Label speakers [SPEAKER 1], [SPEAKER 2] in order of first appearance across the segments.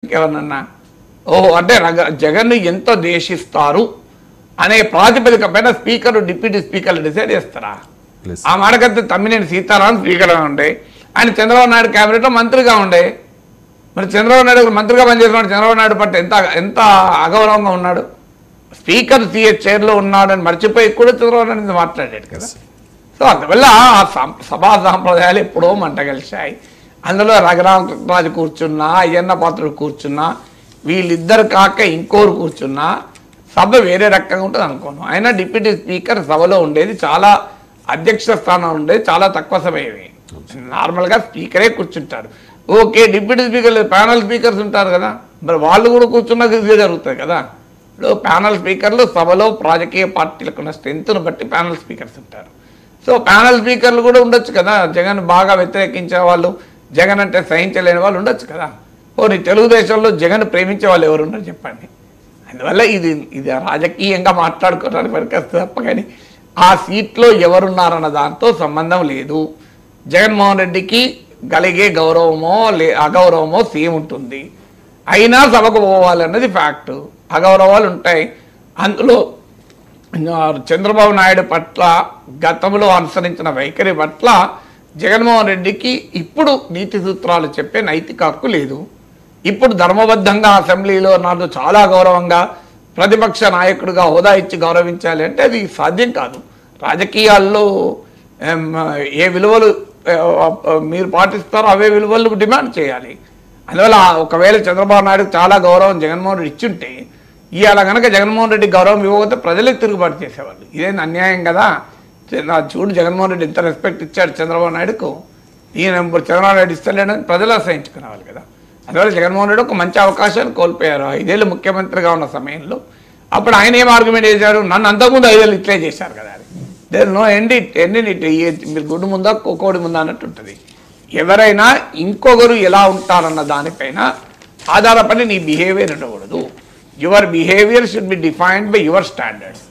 [SPEAKER 1] ఎవరన్నా అంటే జగన్ ఎంత దేశిస్తారు అనే ప్రాతిపదిక పైన స్పీకర్ డిప్యూటీ స్పీకర్లు డిసైడ్ చేస్తారా? ఆ మాటకైతే తమ్మినేని సీతారామన్ స్పీకర్గా ఉండే, ఆయన చంద్రబాబు నాయుడు క్యాబినెట్లో మంత్రిగా ఉండే. మరి చంద్రబాబు నాయుడు మంత్రిగా పనిచేస్తున్నాడు, చంద్రబాబు నాయుడు పట్ల ఎంత అగౌరవంగా ఉన్నాడు. స్పీకర్ చైర్లో ఉన్నాడని మర్చిపోయి కూడా చంద్రబాబు నాయుడు మాట్లాడాడు కదా. సో అందువల్ల ఆ సభా సాంప్రదాయాలు ఎప్పుడో మంట కలిశాయి. అందులో రఘురామరాజు కూర్చున్నా, అయ్యన్న పాత్రుడు కూర్చున్నా, వీళ్ళిద్దరు కాక ఇంకోరు కూర్చున్నా సభ వేరే రకంగా ఉంటుంది అనుకోను. అయినా డిప్యూటీ స్పీకర్ సభలో ఉండేది చాలా అధ్యక్ష స్థానం ఉండేది చాలా తక్కువ సమయమే. నార్మల్గా స్పీకరే కూర్చుంటారు. ఓకే, డిప్యూటీ స్పీకర్లు ప్యానల్ స్పీకర్స్ ఉంటారు కదా, మరి వాళ్ళు కూడా కూర్చున్నది ఇదే జరుగుతుంది కదా. ఇప్పుడు ప్యానల్ స్పీకర్లు సభలో రాజకీయ పార్టీలకు ఉన్న స్ట్రెంత్ను బట్టి ప్యానల్ స్పీకర్స్ ఉంటారు. సో ప్యానల్ స్పీకర్లు కూడా ఉండొచ్చు కదా. జగన్ బాగా వ్యతిరేకించే వాళ్ళు, జగన్ అంటే సహించలేని వాళ్ళు ఉండొచ్చు కదా. పోనీ తెలుగుదేశంలో జగన్ ప్రేమించే వాళ్ళు ఎవరు ఉన్నారు చెప్పండి. అందువల్ల ఇది రాజకీయంగా మాట్లాడుకోవడానికి పనికొస్తుంది తప్ప కానీ ఆ సీట్లో ఎవరున్నారన్న దాంతో సంబంధం లేదు. జగన్మోహన్ రెడ్డికి కలిగే గౌరవమో అగౌరవమో సేమ్ ఉంటుంది. అయినా సభకు పోవాలన్నది ఫ్యాక్టు. అగౌరవాలు ఉంటాయి. అందులో చంద్రబాబు నాయుడు పట్ల గతంలో అనుసరించిన వైఖరి పట్ల జగన్మోహన్ రెడ్డికి ఇప్పుడు నీతి సూత్రాలు చెప్పే నైతిక హక్కు లేదు. ఇప్పుడు ధర్మబద్ధంగా అసెంబ్లీలో నాకు చాలా గౌరవంగా ప్రతిపక్ష నాయకుడిగా హోదా ఇచ్చి గౌరవించాలి అంటే అది సాధ్యం కాదు. రాజకీయాల్లో ఏ విలువలు మీరు పాటిస్తారో అవే విలువలు డిమాండ్ చేయాలి. అందువల్ల ఒకవేళ చంద్రబాబు నాయుడుకి చాలా గౌరవం జగన్మోహన్ రెడ్డి ఇచ్చుంటే ఇవాళ కనుక జగన్మోహన్ రెడ్డి గౌరవం ఇవ్వకపోతే ప్రజలే తిరుగుబాటు చేసేవాళ్ళు. ఇదేం అన్యాయం కదా. చూడు జగన్మోహన్ రెడ్డి ఎంత రెస్పెక్ట్ ఇచ్చాడు చంద్రబాబు నాయుడుకు, ఈయన చంద్రబాబు నాయుడు ఇస్తలేడని ప్రజలు అసహించుకునేవాళ్ళు కదా. అందువల్ల జగన్మోహన్ రెడ్డి ఒక మంచి అవకాశాన్ని కోల్పోయారు 5 ఏళ్ళు ముఖ్యమంత్రిగా ఉన్న సమయంలో. అప్పుడు ఆయన ఏం ఆర్గ్యుమెంట్ చేశారు, నన్ను అంతకుముందు 5 ఏళ్ళు ఇట్లే చేశారు కదా. దేర్ నో ఎండి మీరు గుడ్డు ముందా కోడి ముందా అన్నట్టు ఉంటుంది. ఎవరైనా ఇంకొకరు ఎలా ఉంటారన్న దానిపైన ఆధారపడి నీ బిహేవియర్ ఉండకూడదు. Your behaviour should be defined by your standards.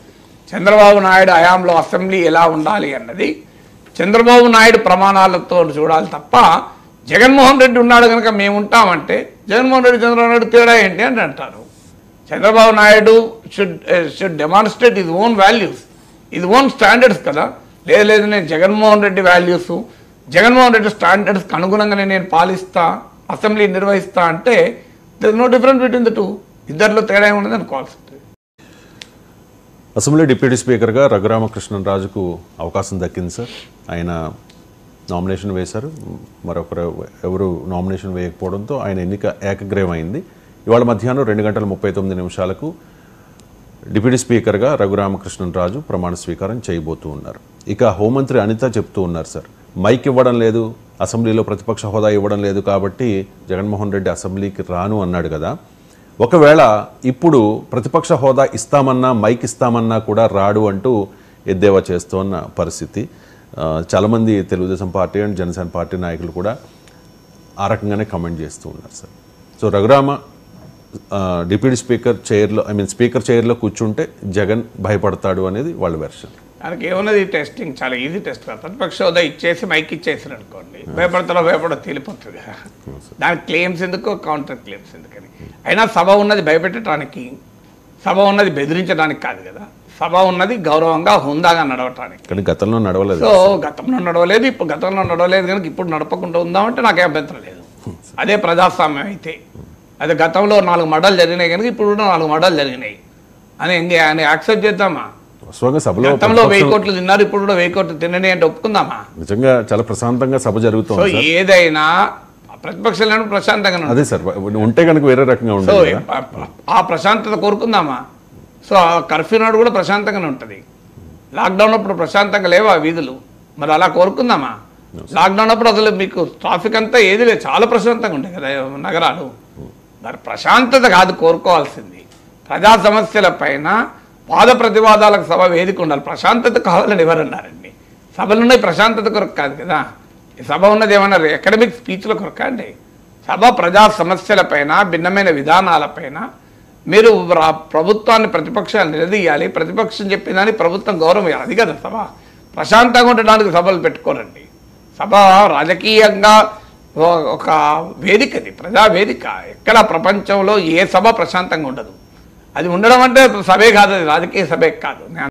[SPEAKER 1] Chandrababu Naidu హయాంలో అసెంబ్లీ ఎలా ఉండాలి అన్నది చంద్రబాబు నాయుడు ప్రమాణాలతో చూడాలి తప్ప జగన్మోహన్ రెడ్డి ఉన్నాడు కనుక మేము ఉంటామంటే జగన్మోహన్ రెడ్డి చంద్రబాబు నాయుడు తేడా ఏంటి అని అంటారు. Chandrababu Naidu should demonstrate his own values, his own standards కదా. లేదు నేను జగన్మోహన్ రెడ్డి వాల్యూస్, జగన్మోహన్ రెడ్డి స్టాండర్డ్స్కి అనుగుణంగానే నేను పాలిస్తా, అసెంబ్లీ నిర్వహిస్తా అంటే there is no difference between the two. ఇద్దరిలో తేడా ఏముండదు అనుకోవాల్సి ఉంటుంది.
[SPEAKER 2] అసెంబ్లీ డిప్యూటీ స్పీకర్గా రఘురామకృష్ణరాజుకు అవకాశం దక్కింది సార్. ఆయన నామినేషన్ వేశారు, మరొకరు ఎవరు నామినేషన్ వేయకపోవడంతో ఆయన ఎన్నిక ఏకగ్రీవం అయింది. ఇవాళ మధ్యాహ్నం 2:39 డిప్యూటీ స్పీకర్గా రఘురామకృష్ణరాజు ప్రమాణ స్వీకారం చేయబోతూ ఉన్నారు. ఇక హోంమంత్రి అనిత చెప్తూ ఉన్నారు సార్, మైక్ ఇవ్వడం లేదు, అసెంబ్లీలో ప్రతిపక్ష హోదా ఇవ్వడం లేదు కాబట్టి జగన్మోహన్ రెడ్డి అసెంబ్లీకి రాను అన్నాడు కదా. ఒకవేళ ఇప్పుడు ప్రతిపక్ష హోదా ఇస్తామన్నా మైక్ ఇస్తామన్నా కూడా రాడు అంటూ ఎద్దేవా చేస్తున్న పరిస్థితి. చాలామంది Telugu Desam party and Janasena party నాయకులు కూడా ఆ రకంగానే కమెంట్ చేస్తూ ఉన్నారు sir. So Raghurama deputy speaker చైర్లో స్పీకర్ చైర్లో కూర్చుంటే జగన్ భయపడతాడు అనేది వాళ్ళ వెర్షన్.
[SPEAKER 1] దానికి ఏమున్నది టెస్టింగ్ చాలా ఈజీ టెస్ట్ కదా. ప్రతిపక్ష హోదా ఇచ్చేసి మైక్ ఇచ్చేసారు అనుకోండి, భయపడో తేలిపోతుంది కదా. దానికి క్లెయిమ్స్ ఎందుకు, కౌంటర్ క్లెయిమ్స్ ఎందుకని. అయినా సభ ఉన్నది భయపెట్టడానికి, సభ ఉన్నది బెదిరించడానికి కాదు కదా. సభ ఉన్నది గౌరవంగా హుందాగా నడవటానికి.
[SPEAKER 2] కానీ గతంలో నడవలేదు.
[SPEAKER 1] సో గతంలో నడవలేదు, ఇప్పుడు గతంలో నడవలేదు కనుక ఇప్పుడు నడపకుండా ఉందామంటే నాకే అభ్యంతరం లేదు. అదే ప్రజాస్వామ్యం అయితే. అదే గతంలో 4 మర్డర్లు జరిగినాయి కనుక ఇప్పుడు కూడా 4 మర్డర్లు జరిగినాయి అని ఆయన యాక్సెప్ట్ చేద్దామా? గతంలో 1000 కోట్లు తిన్నారు, ఇప్పుడు కూడా 1000 కోట్లు తినని అంటే ఒప్పుకుందామా?
[SPEAKER 2] నిజంగా చాలా ప్రశాంతంగా సభ జరుగుతుంది.
[SPEAKER 1] సో ఏదైనా ప్రతిపక్షాలను ప్రశాంతంగా
[SPEAKER 2] అదే సార్ ఉంటే కనుక వేరే రకంగా ఉంటుంది.
[SPEAKER 1] ఆ ప్రశాంతత కోరుకుందామా? సో ఆ కర్ఫ్యూ నాడు కూడా ప్రశాంతంగానే ఉంటుంది. లాక్డౌన్ అప్పుడు ప్రశాంతంగా లేవా వీధులు? మరి అలా కోరుకుందామా? లాక్డౌన్ అప్పుడు అసలు మీకు ట్రాఫిక్ అంతా ఏది లేదు, చాలా ప్రశాంతంగా ఉంటాయి కదా నగరాలు. మరి ప్రశాంతత కాదు కోరుకోవాల్సింది, ప్రజా సమస్యల పైన వాద ప్రతివాదాలకు సభ వేదిక ఉండాలి. ప్రశాంతత కావాలని ఎవరన్నారండి? సభలు ఉన్నాయి ప్రశాంతత కొరకు కాదు కదా. ఈ సభ ఉన్నది ఏమన్నారు, అకాడమిక్ స్పీచ్ల కొరక అండి. సభ ప్రజా సమస్యలపైన, భిన్నమైన విధానాలపైన మీరు ప్రభుత్వాన్ని ప్రతిపక్షాలు నిలదీయాలి, ప్రతిపక్షం చెప్పినదాన్ని ప్రభుత్వం గౌరవం ఇవ్వాలి. అది కదా సభ. ప్రశాంతంగా ఉండడానికి సభలు పెట్టుకోరండి. సభ రాజకీయంగా ఒక వేదికది, ప్రజా వేదిక. ఎక్కడ ప్రపంచంలో ఏ సభ ప్రశాంతంగా ఉండదు. అది ఉండడం అంటే సభే కాదు, అది రాజకీయ సభే కాదు.